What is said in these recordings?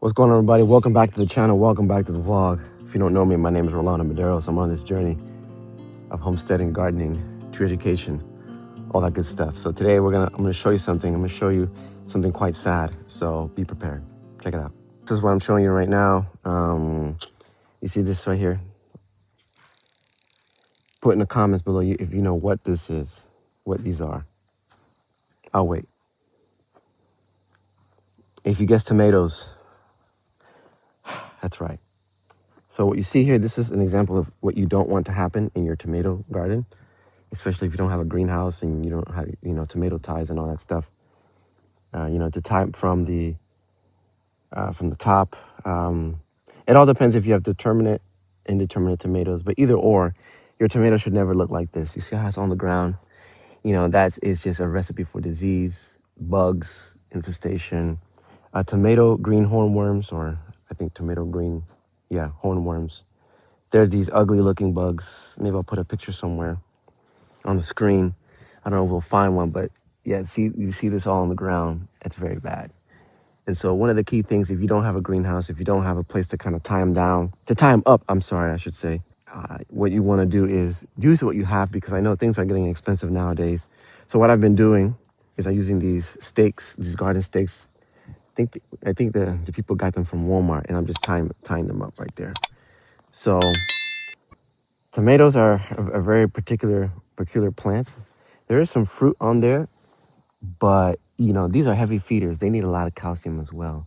What's going on, everybody? Welcome back to the channel. Welcome back to the vlog. If you don't know me, my name is Rolandomederosjr. I'm on this journey of homesteading, gardening, tree education, all that good stuff. So today I'm gonna show you something. I'm gonna show you something quite sad. So be prepared. Check it out. This is what I'm showing you right now. You see this right here? Put in the comments below if you know what this is, what these are. I'll wait. If you guess tomatoes, that's right. So what you see here, this is an example of what you don't want to happen in your tomato garden, especially if you don't have a greenhouse and you don't have, tomato ties and all that stuff. To tie from the top. It all depends if you have determinate, indeterminate tomatoes, but either or, your tomato should never look like this. You see how it's on the ground? That is just a recipe for disease, bugs, infestation. Tomato green hornworms, or I think tomato green, hornworms. They're these ugly looking bugs. Maybe I'll put a picture somewhere on the screen. I don't know if we'll find one, but yeah, you see this all on the ground. It's very bad. And so one of the key things, if you don't have a greenhouse, if you don't have a place to kind of tie them up, I'm sorry, I should say, what you want to do is use what you have, because I know things are getting expensive nowadays. So what I've been doing is I'm using these stakes, these garden stakes. I think the people got them from Walmart, and I'm just tying them up right there. So tomatoes are a very peculiar plant. There is some fruit on there, but these are heavy feeders. They need a lot of calcium as well.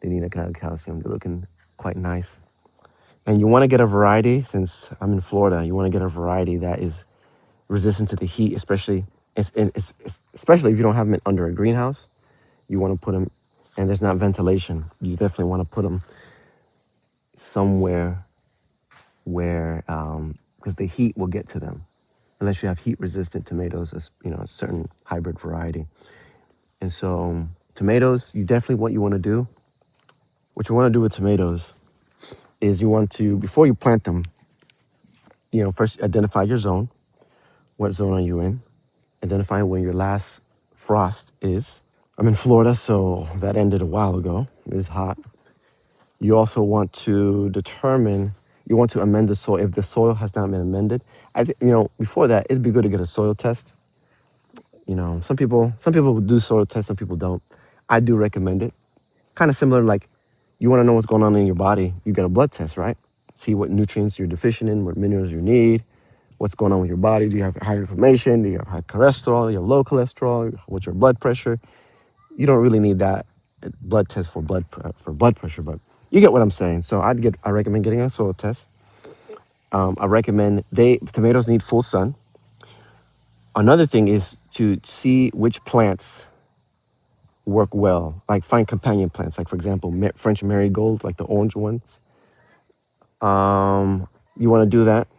They need a kind of calcium. They're looking quite nice. And you want to get a variety, since I'm in Florida, you want to get a variety that is resistant to the heat, especially especially if you don't have them under a greenhouse. You want to put them, and there's not ventilation. You definitely want to put them somewhere where, because the heat will get to them, unless you have heat-resistant tomatoes, a certain hybrid variety. And so tomatoes, what you want to do with tomatoes is you want to, before you plant them, first identify your zone. What zone are you in? Identify when your last frost is. I'm in Florida, so that ended a while ago. It is hot. You also want to amend the soil. If the soil has not been amended, before that, it'd be good to get a soil test. Some people do soil tests, some people don't. I do recommend it. Kind of similar, like you want to know what's going on in your body, you get a blood test, right? See what nutrients you're deficient in, what minerals you need, what's going on with your body. Do you have high inflammation? Do you have high cholesterol? Do you have low cholesterol? What's your blood pressure? You don't really need that blood test for blood pressure, but you get what I'm saying. So I recommend getting a soil test. I recommend tomatoes need full sun. Another thing is to see which plants work well, like find companion plants, like for example, French marigolds, like the orange ones. You want to do that.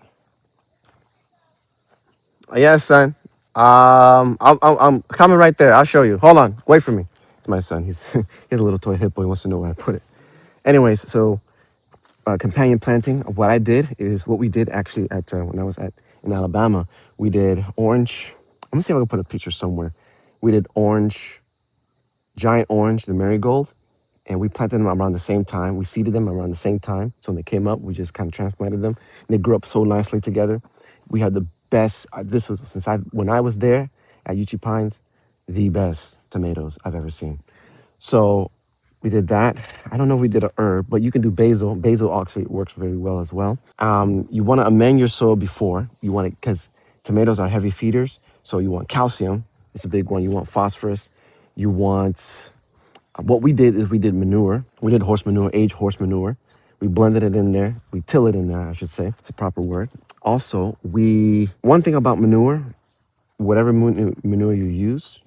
Yes, son. I'm coming right there. I'll show you. Hold on. Wait for me. It's my son. He has a little toy hippo. He wants to know where I put it. Anyways, so companion planting. What we did actually when I was in Alabama. We did orange. I'm gonna see if I can put a picture somewhere. We did orange, giant orange, the marigold, and we planted them around the same time. We seeded them around the same time. So when they came up, we just kind of transplanted them. And they grew up so nicely together. We had the best, when I was there at Uchi Pines, the best tomatoes I've ever seen. So we did that. I don't know if we did a herb, but you can do basil. Basil actually works very well as well. You want to amend your soil before. Because tomatoes are heavy feeders. So you want calcium. It's a big one. You want phosphorus. You want, what we did is we did manure. We did horse manure, aged horse manure. We blended it in there. We till it in there, I should say. It's a proper word. Also, one thing about manure, whatever manure you use,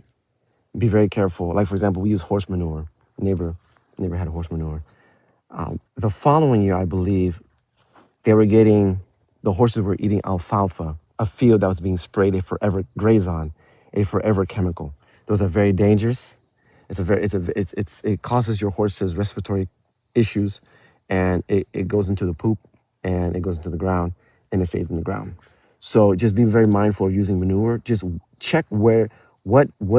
be very careful. Like, for example, we use horse manure. Neighbor had horse manure. The following year, I believe, the horses were eating alfalfa, a field that was being sprayed a forever graze on, a forever chemical. Those are very dangerous. It causes your horses respiratory issues, and it goes into the poop, and it goes into the ground, and it stays in the ground. So just be very mindful of using manure. Just check what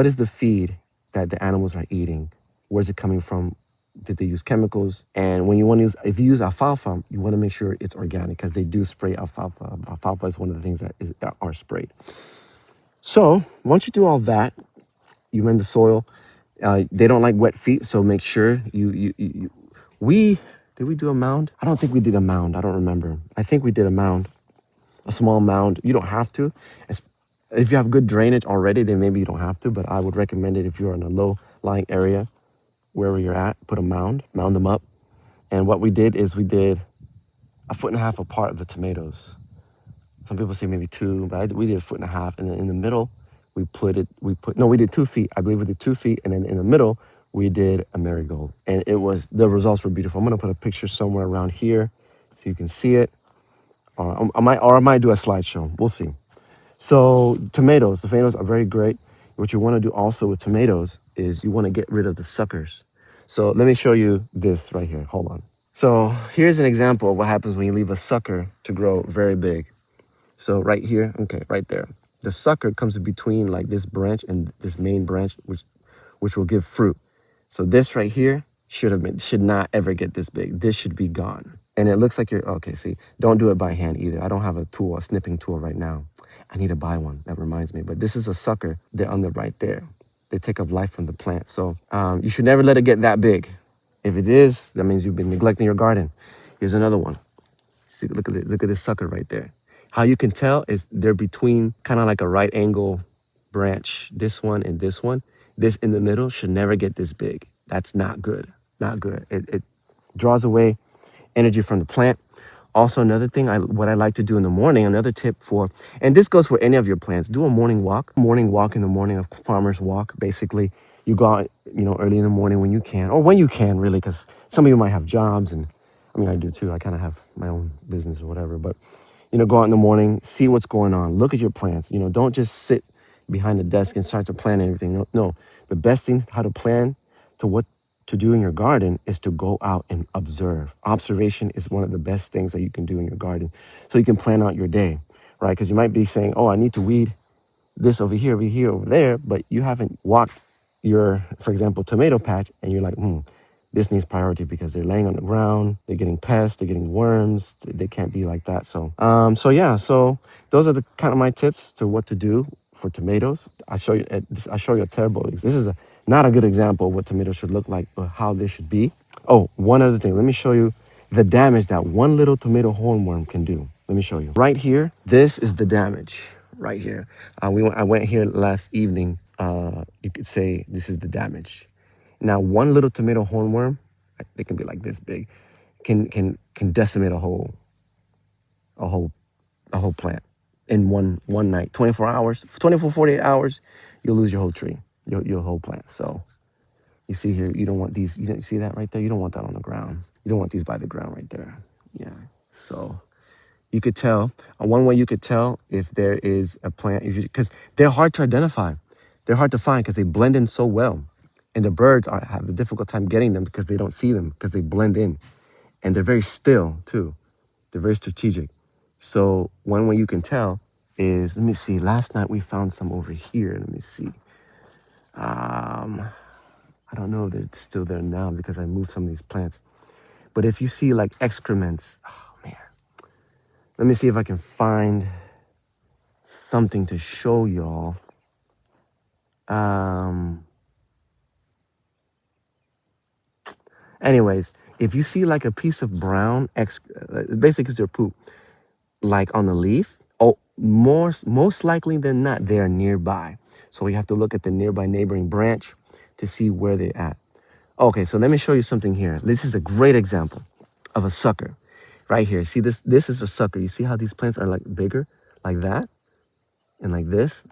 is the feed that the animals are eating. Where's it coming from? Did they use chemicals? And when you want to use, if you use alfalfa, you want to make sure it's organic because they do spray alfalfa. Alfalfa is one of the things that are sprayed. So once you do all that, you mend the soil. They don't like wet feet, so make sure we did we do a mound? I don't think we did a mound. I don't remember. I think we did a mound, a small mound. You don't have to. If you have good drainage already, then maybe you don't have to. But I would recommend it if you're in a low-lying area, wherever you're at, put a mound them up. And what we did is we did 1.5 feet apart of the tomatoes. Some people say maybe 2, but we did 1.5 feet. And then in the middle, we did 2 feet. I believe we did 2 feet. And then in the middle, we did a marigold. And the results were beautiful. I'm going to put a picture somewhere around here so you can see it. Or I might do a slideshow. We'll see. So the tomatoes are very great. What you want to do also with tomatoes is you want to get rid of the suckers. So let me show you this right here. Hold on. So here's an example of what happens when you leave a sucker to grow very big. So right here, okay, right there. The sucker comes in between like this branch and this main branch, which will give fruit. So this right here should not ever get this big. This should be gone. And it looks like okay, see, don't do it by hand either. I don't have a snipping tool right now. I need to buy one. That reminds me. But this is a sucker. They're on the right there. They take up life from the plant. So you should never let it get that big. If it is, that means you've been neglecting your garden. Here's another one. See, look at this sucker right there. How you can tell is they're between kind of like a right angle branch. This one and this one. This in the middle should never get this big. That's not good. Not good. It draws away energy from the plant. Also, another thing, what I like to do in the morning, another tip and this goes for any of your plants, do a morning walk. Morning walk in the morning, a farmer's walk. Basically, you go out, early in the morning when you can, or when you can, really, because some of you might have jobs, and I mean, I do too. I kind of have my own business or whatever, but, go out in the morning, see what's going on. Look at your plants. Don't just sit behind the desk and start to plan everything. No, the best thing, how to plan what to do in your garden is to go out and observe. Observation is one of the best things that you can do in your garden. So you can plan out your day, right? Because you might be saying, oh, I need to weed this over here, over there, but you haven't walked your, for example, tomato patch, and you're like, this needs priority because they're laying on the ground, they're getting pests, they're getting worms, they can't be like that. So, so those are the kind of my tips to what to do for tomatoes. I show you a terrible. This is not a good example of what tomatoes should look like, but how they should be. Oh, one other thing. Let me show you the damage that one little tomato hornworm can do. Let me show you. Right here, this is the damage. Right here. I went here last evening. You could say this is the damage. Now, one little tomato hornworm, they can be like this big, can decimate a whole plant in one night. 24 hours, 48 hours, you'll lose your whole tree, your whole plant. So you see here, you don't want these. You see that right there? You don't want that on the ground. You don't want these by the ground right there. Yeah. So you could tell. One way you could tell if there is a plant, because they're hard to identify. They're hard to find because they blend in so well. And the birds have a difficult time getting them because they don't see them because they blend in. And they're very still, too. They're very strategic. So one way you can tell is, let me see, last night we found some over here. Let me see. I don't know if they're still there now because I moved some of these plants. But if you see like excrements, oh man. Let me see if I can find something to show y'all. Anyways, if you see like a piece of brown, basically it's their poop, like on the leaf, most likely than not, they are nearby. So we have to look at the nearby neighboring branch to see where they're at. Okay, so let me show you something here. This is a great example of a sucker right here. See this? This is a sucker. You see how these plants are like bigger, like that, and like this?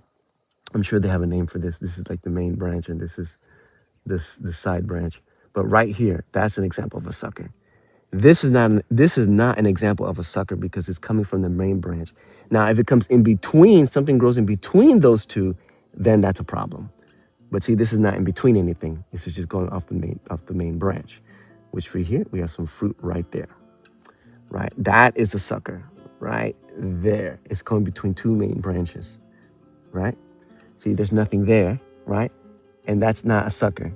I'm sure they have a name for this. This is like the main branch, and this is the side branch. But right here, that's an example of a sucker. This is not an example of a sucker because it's coming from the main branch. Now, if it comes in between, something grows in between those two, then that's a problem. But see, this is not in between anything. This is just going off the main branch, which for here, we have some fruit right there, right? That is a sucker right there. It's going between two main branches, right? See, there's nothing there, right? And that's not a sucker.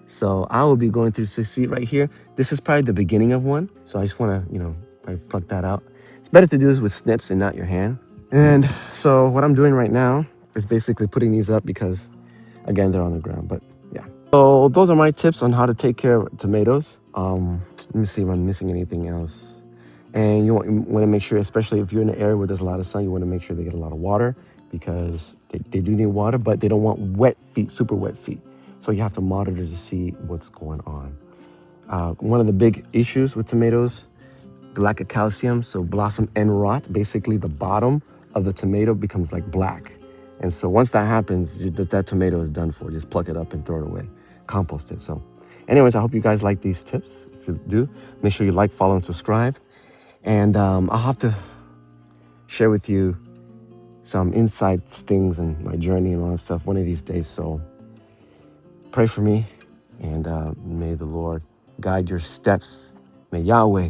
So I will be going through, see right here, this is probably the beginning of one. So I just want to, I pluck that out. It's better to do this with snips and not your hand. And so what I'm doing right now is basically putting these up because, again, they're on the ground. But yeah. So those are my tips on how to take care of tomatoes. Let me see if I'm missing anything else. And you want to make sure, especially if you're in an area where there's a lot of sun, you want to make sure they get a lot of water because they do need water, but they don't want wet feet, super wet feet. So you have to monitor to see what's going on. One of the big issues with tomatoes, the lack of calcium, so blossom end rot. Basically, the bottom of the tomato becomes like black. And so once that happens, that tomato is done for. Just pluck it up and throw it away, compost it. So anyways, I hope you guys like these tips. If you do, make sure you like, follow, and subscribe. And I'll have to share with you some inside things and my journey and all that stuff one of these days. So pray for me, and may the Lord guide your steps. May Yahweh,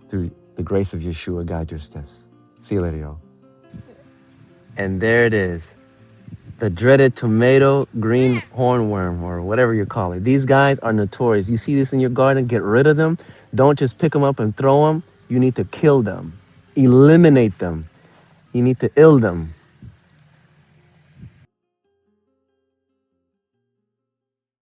through the grace of Yeshua, guide your steps. See you later, y'all. And there it is. The dreaded tomato green hornworm, or whatever you call it. These guys are notorious. You see this in your garden, get rid of them. Don't just pick them up and throw them. You need to kill them. Eliminate them. You need to ill them.